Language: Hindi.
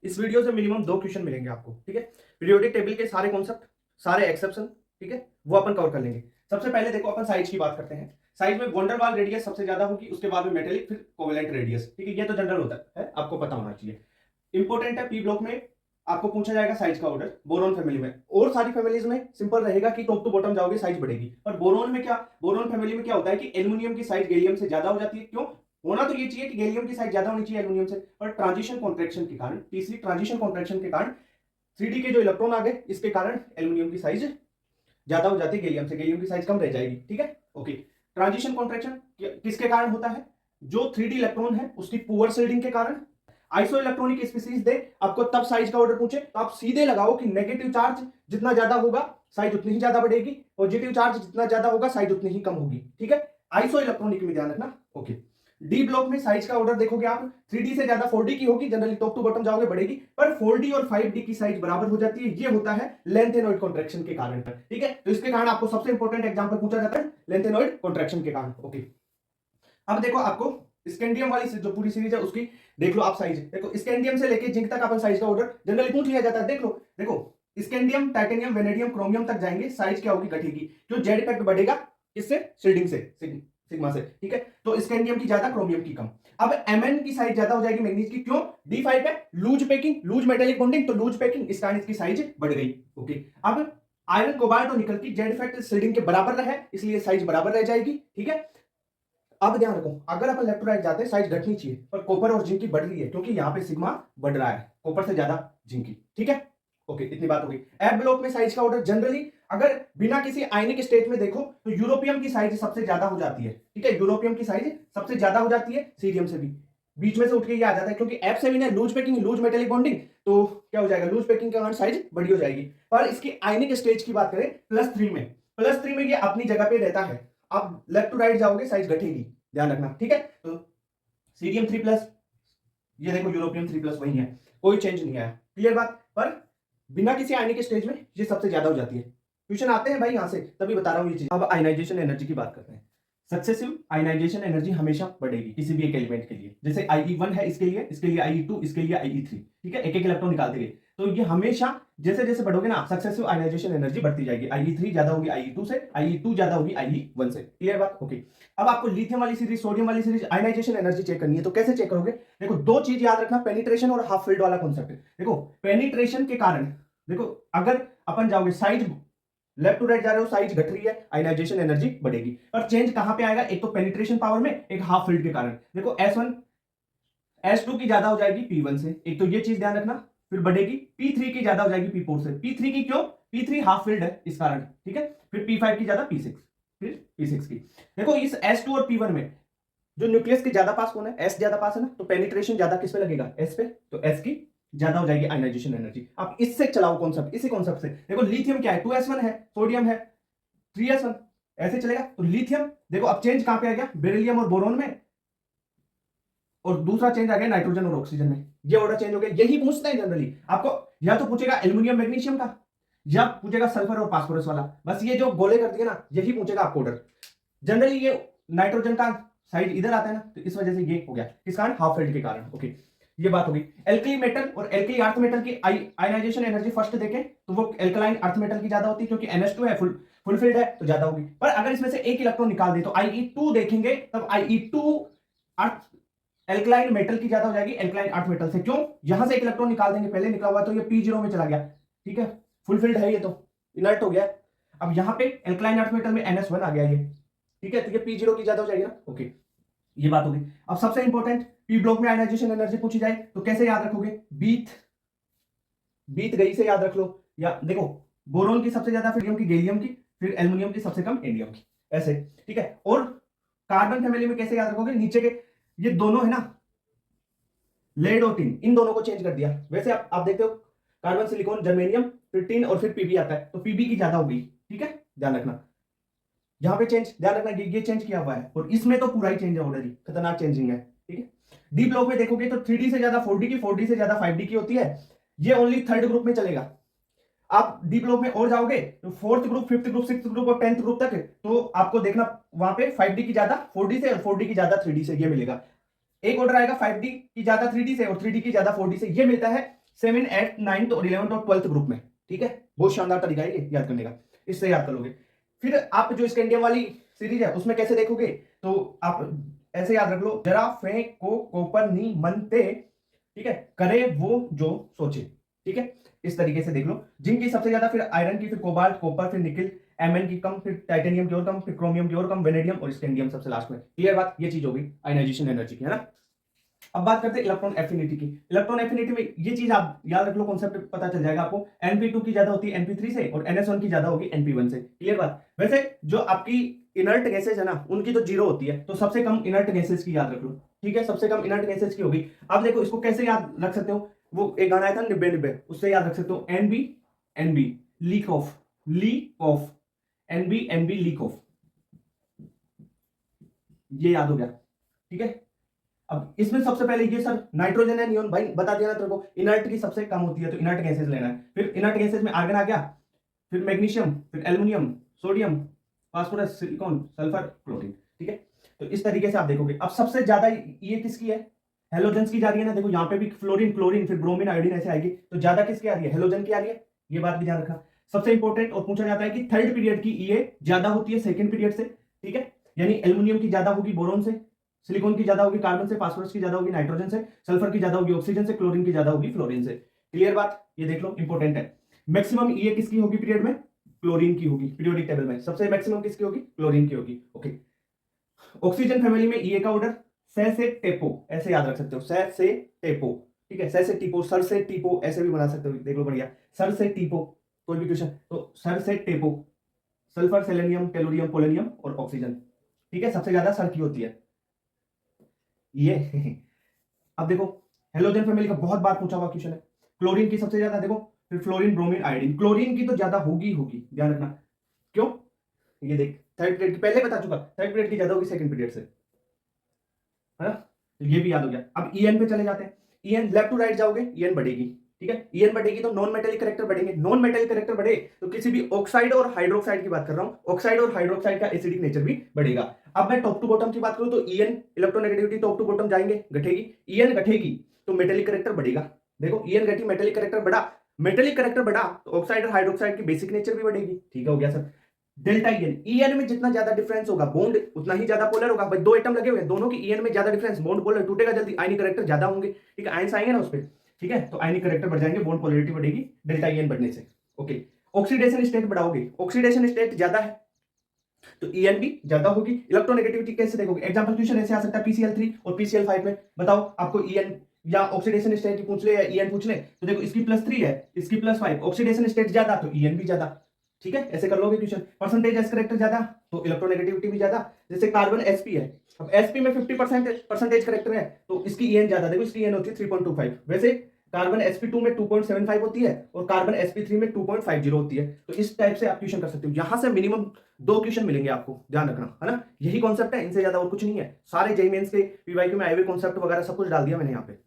इस वीडियो से मिनिमम 2 क्वेश्चन मिलेंगे आपको, ठीक है। पीरियोडिक टेबल के सारे कॉन्सेप्ट, सारे एक्सेप्शन, ठीक है, वो अपन कवर कर लेंगे। सबसे पहले देखो अपन साइज की बात करते हैं। साइज में वंडर वाल रेडियस सबसे ज्यादा होगी, उसके बाद में मेटेलिक, फिर कोवेलेंट रेडियस, ठीक है। ये तो जनरल होता है, आपको पता होना चाहिए। इंपॉर्टेंट है, पी ब्लॉक में आपको पूछा जाएगा साइज का ऑर्डर। बोरोन फैमिली में और सारी फैमिलीज में सिंपल रहेगा कि टॉप टू बॉटम जाओगे साइज बढ़ेगी, पर बोरोन में क्या, बोरोन फैमिली में क्या होता है कि एल्युमिनियम की साइज गैलियम से ज्यादा हो जाती है। क्यों? होना तो ये चाहिए कि गैलियम की साइज ज्यादा होनी चाहिए एल्युमिनियम से, पर ट्रांजिशन कॉन्ट्रैक्शन के कारण, तीसरी ट्रांजिशन कॉन्ट्रैक्शन के कारण 3D के जो इलेक्ट्रॉन आ गए, इसके कारण एल्युमिनियम की साइज ज्यादा हो जाती है गैलियम से, गैलियम की साइज कम रह जाएगी, ठीक है। ओके, ट्रांजिशन कॉन्ट्रैक्शन किसके कारण होता है? जो 3D इलेक्ट्रॉन है उसकी पुअर शेडिंग के कारण। आइसो इलेक्ट्रॉनिक स्पीसीज दे आपको, तब साइज का ऑर्डर पूछे तो आप सीधे लगाओ कि नेगेटिव चार्ज जितना ज्यादा होगा साइज उतनी ही ज्यादा बढ़ेगी, पॉजिटिव चार्ज जितना ज्यादा होगा साइज उतनी ही कम होगी, ठीक है। आइसो इलेक्ट्रॉनिक में ध्यान रखना। ओके, डी ब्लॉक में साइज का ऑर्डर देखोगे आप, 3D से ज्यादा 4D की होगी, जनरली टॉप टू बॉटम जाओगे बढ़ेगी, पर 4D और 5D की साइज बराबर हो जाती है। ये होता है लेंथेनॉइड कॉन्ट्रैक्शन के कारण, ठीक है। तो इसके कारण आपको सबसे इंपॉर्टेंट एग्जांपल पूछा जाता है लेंथेनॉइड कॉन्ट्रैक्शन के कारण। ओके, अब देखो आपको स्कैंडियम वाली जो पूरी सीरीज है उसकी देख लो आप साइज। देखो स्कैंडियम से लेके जिंक तक अपन साइज का ऑर्डर जनरली पूछ लिया जाता है। देख लो, देखो स्कैंडियम, टाइटेनियम, वेनेडियम, क्रोमियम तक जाएंगे, साइज क्या होगी? घटेगी। क्यों? जेड इफेक्ट बढ़ेगा, किससे? शील्डिंग से, सिग्मा से, ठीक है। तो स्कैंडियम की ज्यादा, क्रोमियम की कम। अब Mn की साइज ज्यादा हो जाएगी मैग्नीज की। क्यों? D5 है, loose packing, loose metallic bonding, तो लूज पैकिंग, इस कारण इसकी साइज बढ़ गई। ओके, अब आयरन, कोबाल्ट और निकल की जेड इफेक्ट शील्डिंग के बराबर रहे, इसलिए साइज बराबर रह जाएगी, ठीक है। अब ध्यान रखो, अगर अपन लेफ्ट टू राइट जाते हैं साइज घटनी चाहिए, पर कॉपर और जिंक की बढ़ रही है क्योंकि यहां पे सिग्मा बढ़ रहा है, कॉपर से ज्यादा जिंक की, ठीक है। ओके, इतनी बात हो गई। एफ ब्लॉक में साइज का ऑर्डर जनरली अगर बिना किसी आयनिक स्टेट में देखो तो यूरोपियम की साइज सबसे ज्यादा हो जाती है, ठीक है। यूरोपियम की साइज सबसे ज्यादा हो जाती है, सीरियम से भी बीच में से उठ के ये आ जाता है, क्योंकि एफ से भी ना loose packing, loose metallic bonding, तो क्या हो जाएगा? लूज पैकिंग के कारण साइज बड़ी हो जाएगी। पर इसकी आयनिक स्टेज की बात करें +3 में, +3 में ये अपनी जगह पे रहता है। आप लेफ्ट टू राइट जाओगे साइज घटेगी, ध्यान रखना, ठीक है। तो सीरियम 3+, ये देखो यूरोपियम 3+, वही है, कोई चेंज नहीं आया, क्लियर बात। पर बिना किसी आयनिक स्टेज में ये सबसे ज्यादा हो जाती है। क्वेश्चन आते हैं भाई यहां से, तभी बता रहा हूं ये चीज। अब आयनाइजेशन एनर्जी की बात करते हैं। सक्सेसिव आयनाइजेशन एनर्जी हमेशा बढ़ेगी किसी भी एक एलिमेंट के लिए। जैसे IE1 है इसके लिए IE2, इसके लिए IE3, ठीक है। एक एक इलेक्ट्रॉन निकालते गए, तो ये हमेशा जैसे जैसे बढ़ोगे ना, सक्सेसिव आयनाइजेशन एनर्जी बढ़ती जाएगी। IE3 ज्यादा होगी IE2 से, IE2 ज्यादा होगी IE1 से, क्लियर बात। ओके, अब आपको लिथियम वाली सीरीज, सोडियम वाली सीरीज आयनाइजेशन एनर्जी चेक करनी है, तो कैसे चेक करोगे? देखो, दो चीज याद रखना, पेनिट्रेशन और हाफ फील्ड वाला कॉन्सेप्ट। देखो पेनिट्रेशन के कारण, देखो अगर अपन जाओगे साइज लेफ्ट टू राइट जा रहे हो, साइज घट रही है, आयनाइजेशन एनर्जी बढ़ेगी। पर चेंज कहां पे आएगा? एक तो पेनिट्रेशन पावर में, एक हाफ फील्ड के कारण। देखो S1 S2 की ज्यादा हो जाएगी P1 से, एक तो ये चीज ध्यान रखना। फिर बढ़ेगी P3 की ज्यादा हो जाएगी P4 से। P3 की क्यों? P3 हाफ फील्ड है इस कारण, ठीक है। फिर P5 की ज्यादा P6, फिर P6 की। देखो इस S2 और P1 में जो न्यूक्लियस के ज्यादा पास कौन है? S ज्यादा पास है ना, तो पेनिट्रेशन ज्यादा किस पे लगेगा? S पे, तो S की ज्यादा हो जाएगी आयनाइजेशन एनर्जी। आप इससे चलाओ कॉन्सेप्ट, इसी कॉन्सेप्ट से। देखो लिथियम क्या है? 2s1 है, सोडियम है 3s1, ऐसे चलेगा। तो लिथियम देखो अब चेंज कहां पे आ गया? बेरिलियम और बोरोन में, और दूसरा चेंज आ गया नाइट्रोजन और ऑक्सीजन में। ये ऑर्डर चेंज हो गया। यही पूछते हैं जनरली आपको, या तो पूछेगा एल्युमिनियम मैग्नीशियम का, या पूछेगा सल्फर और फास्फोरस वाला। बस ये जो गोले कर दिए ना, यही पूछेगा आपको ऑर्डर। जनरली ये नाइट्रोजन का साइड इधर आता है ना, तो इस वजह से ये हो गया, किस कारण? हाफ फील्ड के कारण। ओके, ये बात होगी। एल्कली मेटल और एल्कली अर्थ मेटल की आयनाइजेशन एनर्जी फर्स्ट देखें तो वो एल्कलाइन अर्थ मेटल की ज्यादा होती है, क्योंकि NH2 है, फुल फील्ड है, तो ज्यादा होगी। पर अगर इसमें से एक इलेक्ट्रॉन निकाल दे तो IE2 देखेंगे, तब IE2 अर्थ एल्कलाइन मेटल की ज्यादा हो जाएगी एल्कलाइन अर्थ मेटल से। क्यों? यहां से एक इलेक्ट्रॉन निकाल देंगे, पहले निकला हुआ तो ये P0 में चला गया, ठीक है, फुल फील्ड है, ये तो इनर्ट हो गया। अब यहां पे एल्कलाइन अर्थ मेटल में NS1 आ गया ये, ठीक है, तो ये P0 की ज्यादा हो जाएगी ना। ओके, ये बात होगी। अब सबसे इंपॉर्टेंट, पी ब्लॉक में आयनाइजेशन एनर्जी पूछी जाए तो कैसे याद रखोगे? बीत बीत गई से याद रख लो, या देखो बोरोन की सबसे ज्यादा, फिर की, गैलियम की, फिर एल्युमिनियम की सबसे कम, इंडियम की, ऐसे, ठीक है। और कार्बन फैमिली में कैसे याद रखोगे? नीचे के ये दोनों है ना, लेड और टिन, इन दोनों को चेंज कर दिया। वैसे आप देखते हो कार्बन, सिलिकॉन, जर्मेनियम, फिर टिन और फिर पीबी आता है, तो पीबी की ज्यादा हो गई, ठीक है, ध्यान रखना। यहां पे चेंज ध्यान रखना, ये चेंज किया हुआ है, और इसमें तो पूरा ही चेंज है ऑलरेडी, खतरनाक चेंजिंग है, ठीक है। डी ब्लॉक में देखोगे तो 3D से ज्यादा 4D की, 4D से ज्यादा 5D की होती है। ये ओनली थर्ड ग्रुप में चलेगा। आप डी ब्लॉक में और जाओगे तो fourth group, fifth group, sixth group और 10th ग्रुप तक, तो आपको देखना वहां पे 5D की ज्यादा 4D से और 4D की ज्यादा 3D से, ये मिलेगा। एक ऑर्डर आएगा 5D की ज्यादा 3D से और 3D की ज्यादा 4D से, ये मिलता है 7, 8, 9 और 11 और 12 ग्रुप में, ठीक है। बहुत शानदार तरीका है ये याद करने का, इससे याद कर लोगे। फिर आप जो स्कैंडियम वाली सीरीज है उसमें कैसे देखोगे, तो आप ऐसे याद रख लो, जरा फेंको कोपरनी मनते, ठीक है, करे वो जो सोचे, ठीक है। इस तरीके से देख लो, जिंक की सबसे ज्यादा, फिर आयरन की, फिर कोबाल्ट, कॉपर, फिर निकल, एमएन की कम, फिर टाइटेनियम की और कम, फिर क्रोमियम की और कम, वेनेडियम और स्कैंडियम सबसे लास्ट में। क्लियर बात, ये चीज होगी आयनाइजेशन एनर्जी की, है ना। अब बात करते हैं इलेक्ट्रॉन एफिनिटी की। इलेक्ट्रॉन एफिनिटी में ये चीज आप याद रख लो, कॉन्सेप्ट पता चल जाएगा आपको। Np2 की ज्यादा होती है Np3 से और NS1 की ज्यादा होगी Np1 से। क्लियर बात। वैसे जो आपकी इनर्ट गैसेज है ना, उनकी तो जीरो होती है, तो सबसे कम इनर्ट गैसेज की याद रख लो, ठीक है। सबसे कम इनर्ट गैसेज की होगी। अब देखो इसको कैसे याद रख सकते हो, वो एक गाना आया था 90-90, उससे याद रख सकते हो। Nb leak of, Nb leak of, ये याद हो गया, ठीक है। अब इसमें सबसे पहले ये सर नाइट्रोजन है, नियोन, भाई बता दिया ना तेरे को, इनर्ट की सबसे कम होती है, तो इनर्ट गैसेज लेना है। फिर इनर्ट गैसेज में आर्गन आ गया, फिर मैग्नीशियम, फिर aluminium, sodium, phosphorus, silicon, sulphur, chlorine, ठीक है। तो इस तरीके से आप देखोगे। अब सबसे ज्यादा ये किसकी है, हेलोजन की जा रही है ना। देखो यहाँ पे भी फ्लोरीन, क्लोरीन, फिर ब्रोमीन, आयोडीन ऐसे आएगी, तो ज्यादा किसकी आ रही है, हेलोजन की आ रही है। ये बात भी ध्यान रखना। सबसे इंपॉर्टेंट और पूछा जाता है कि थर्ड पीरियड की ये ज्यादा होती है सेकंड पीरियड से, ठीक है। यानी एल्युमिनियम की ज्यादा होगी बोरोन से, सिलिकॉन की ज्यादा होगी कार्बन से, फास्फोरस की ज्यादा होगी नाइट्रोजन से, सल्फर की ज्यादा होगी ऑक्सीजन से, क्लोरीन की ज्यादा होगी फ्लोरीन से। क्लियर बात, ये देख लो इंपॉर्टेंट है। मैक्सिमम ये किसकी होगी पीरियड में, क्लोरीन की होगी। पीरियोडिक टेबल में सबसे मैक्सिमम किसकी होगी, क्लोरीन की होगी। ओके। ऑक्सीजन फैमिली में ई का ऑर्डर से टेपो, ऐसे याद रख सकते हो, से टेपो, ठीक है। से टीपो, सर से टीपो, ऐसे भी बना सकते हो, देख लो बढ़िया। सर से टीपो, कोई भी क्वेश्चन तो सर से टेपो, सल्फर, सेलेनियम, टेलुरियम, पोलोनियम और ऑक्सीजन, ठीक है। सबसे ज्यादा सर की होती है ये अब देखो, हेलोजन फैमिली का बहुत बार पूछा हुआ क्वेश्चन है। क्लोरीन की सबसे ज्यादा देखो, फिर फ्लोरीन, ब्रोमीन, आयोडीन। क्लोरीन की तो ज्यादा होगी, ध्यान रखना। क्यों, ये देख, थर्ड पीरियड की पहले बता चुका, थर्ड पीरियड की ज्यादा होगी सेकंड पीरियड से, है ना। तो ये भी याद हो गया। अब ईएन पे चले जाते हैं। ईएन लेफ्ट टू राइट जाओगे, ईएन बढ़ेगी, ठीक है। ईएन बढ़ेगी तो नॉन मेटेलिक कैरेक्टर बढ़ेंगे। नॉन मेटेलिक कैरेक्टर बढ़े तो किसी भी ऑक्साइड और हाइड्रोक्साइड की बात कर रहा हूं, ऑक्साइड और हाइड्रोक्साइड का एसिडिक नेचर भी बढ़ेगा। अब मैं टॉप टू बॉटम की बात करूं तो EN electronegativity top to bottom जाएंगे, घटेगी। ईएन घटेगी तो मेटेलिक कैरेक्टर बढ़ेगा। देखो ईएन घटी, मेटेलिक कैरेक्टर बढ़ा, मेटेलिक कैरेक्टर बढ़ा तो ऑक्साइड और हाइड्रोक्साइड की बेसिक नेचर भी बढ़ेगी, ठीक हो गया सर। डेल्टा ईएन, ईएन में जितना ज्यादा डिफरेंस होगा बॉन्ड उतना ही ज्यादा पोलर होगा। भाई दो एटम लगे हुए हैं, दोनों की ईएन में ज्यादा डिफरेंस, बॉन्ड पोलर टूटेगा जल्दी, आयनिक कैरेक्टर ज्यादा होंगे, ठीक है। आयंस आएंगे ना उस पर, ठीक है। तो आयनिक कैरेक्टर बढ़ जाएंगे, बॉन्ड पोलरिटी बढ़ेगी डेल्टा ईएन बढ़ने से। ओके। ऑक्सीडेशन स्टेट बढ़ाओगे, ऑक्सीडेशन स्टेट ज्यादा है तो ईएन भी ज्यादा होगी। इलेक्ट्रोनेगेटिविटी कैसे देखोगे, एग्जांपल क्वेश्चन ऐसे आ सकता है PCl3 और PCl5 में, बताओ आपको ईएन या ऑक्सीडेशन स्टेट पूछ ले या ईएन पूछ ले, तो देखो इसकी +3 है, इसकी +5, ऑक्सीडेशन स्टेट ज्यादा तो ईएन भी ज्यादा, ठीक है। ऐसे कर लोगे क्वेश्चन। परसेंटेज एस करेक्टर ज्यादा तो इलेक्ट्रोनेगेटिविटी भी ज्यादा। जैसे कार्बन sp है, अब sp में 50% परसेंटेज करेक्टर है तो इसकी ईएन ज्यादा, देखो इसकी ईएन होती है 3.25। वैसे कार्बन sp2 में 2.75 होती है और कार्बन sp3 में 2.50 होती है। तो इस टाइप से आप क्वेश्चन कर सकते हो। यहां से मिनिमम 2 क्वेश्चन मिलेंगे आपको, ध्यान रखना, है ना। यही कॉन्सेप्ट है, इनसे ज्यादा और कुछ नहीं है। सारे जेईई मेंस के पीवाईक्यू में आए हुए कॉन्सेप्ट वगैरह सब कुछ डाल दिया मैंने यहाँ पे।